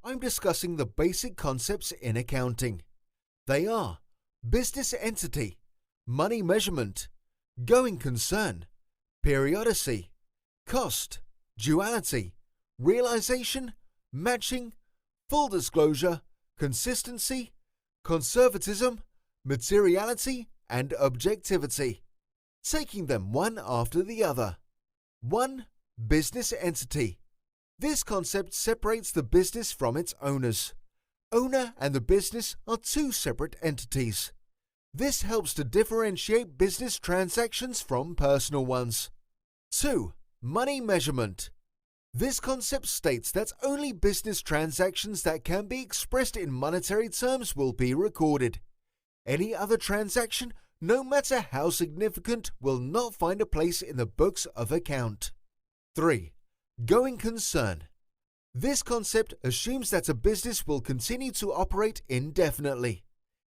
I'm discussing the basic concepts in accounting. They are business entity, money measurement, going concern, periodicity, cost, duality, realization, matching, full disclosure, consistency, conservatism, materiality, and objectivity. Taking them one after the other. 1. Business entity. This concept separates the business from its owners. Owner and the business are two separate entities. This helps to differentiate business transactions from personal ones. 2. Money measurement. This concept states that only business transactions that can be expressed in monetary terms will be recorded. Any other transaction, no matter how significant, will not find a place in the books of account. 3. Going concern. This concept assumes that a business will continue to operate indefinitely.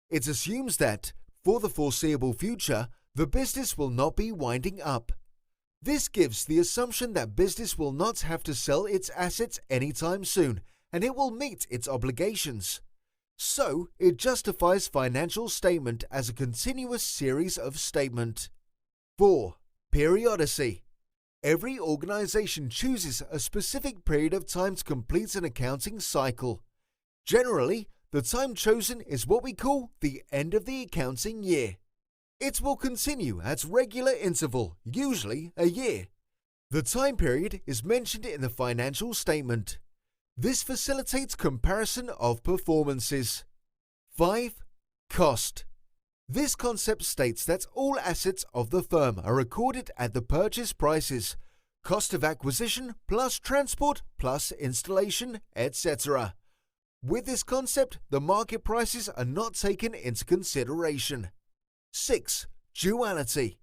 It assumes that, for the foreseeable future, the business will not be winding up. This gives the assumption that business will not have to sell its assets anytime soon, and it will meet its obligations. So, it justifies financial statement as a continuous series of statement. 4. Periodicity. Every organization chooses a specific period of time to complete an accounting cycle. Generally, the time chosen is what we call the end of the accounting year. It will continue at regular interval, usually a year. The time period is mentioned in the financial statement. This facilitates comparison of performances. 5. Cost. This concept states that all assets of the firm are recorded at the purchase prices, cost of acquisition plus transport plus installation, etc. With this concept, the market prices are not taken into consideration. 6. Duality.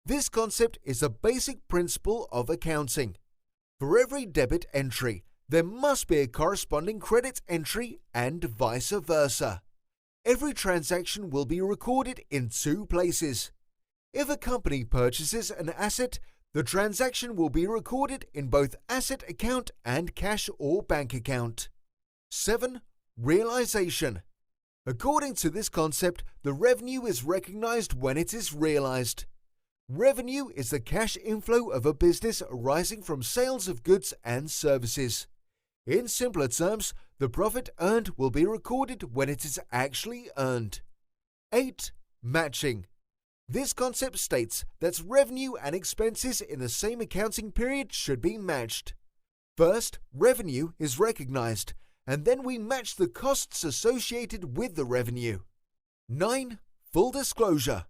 This concept is a basic principle of accounting. For every debit entry, there must be a corresponding credit entry and vice versa. Every transaction will be recorded in two places. If a company purchases an asset, the transaction will be recorded in both asset account and cash or bank account. 7. Realization. According to this concept, the revenue is recognized when it is realized. Revenue is the cash inflow of a business arising from sales of goods and services. In simpler terms, the profit earned will be recorded when it is actually earned. 8. Matching. This concept states that revenue and expenses in the same accounting period should be matched. First, revenue is recognized, and then we match the costs associated with the revenue. 9. Full disclosure.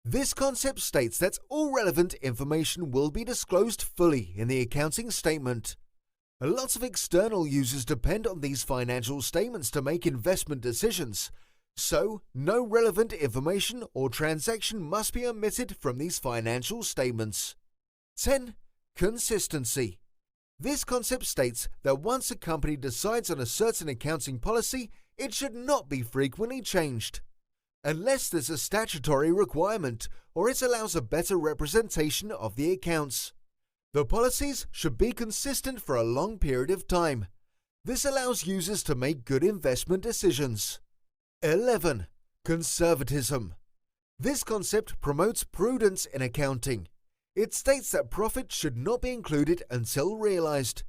This concept states that all relevant information will be disclosed fully in the accounting statement. A lot of external users depend on these financial statements to make investment decisions, so no relevant information or transaction must be omitted from these financial statements. 10. Consistency. This concept states that once a company decides on a certain accounting policy, it should not be frequently changed, unless there's a statutory requirement or it allows a better representation of the accounts. The policies should be consistent for a long period of time. This allows users to make good investment decisions. 11. Conservatism. This concept promotes prudence in accounting. It states that profit should not be included until realized.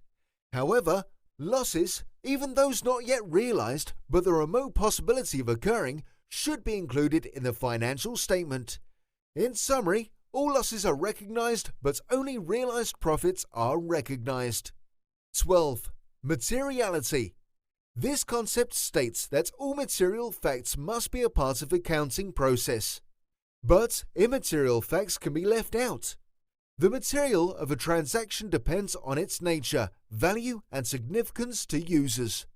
However, losses, even those not yet realized but the remote possibility of occurring, should be included in the financial statement. In summary, all losses are recognized, but only realized profits are recognized. 12. Materiality. This concept states that all material facts must be a part of the accounting process, but immaterial facts can be left out. The material of a transaction depends on its nature, value, and significance to users.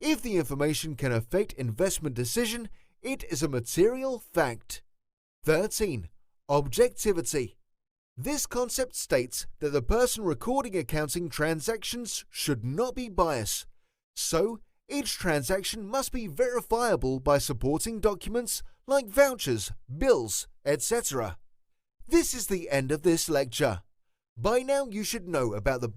If the information can affect investment decision, it is a material fact. 13. Objectivity. This concept states that the person recording accounting transactions should not be biased, so each transaction must be verifiable by supporting documents like vouchers, bills, etc. This is the end of this lecture. By now you should know about the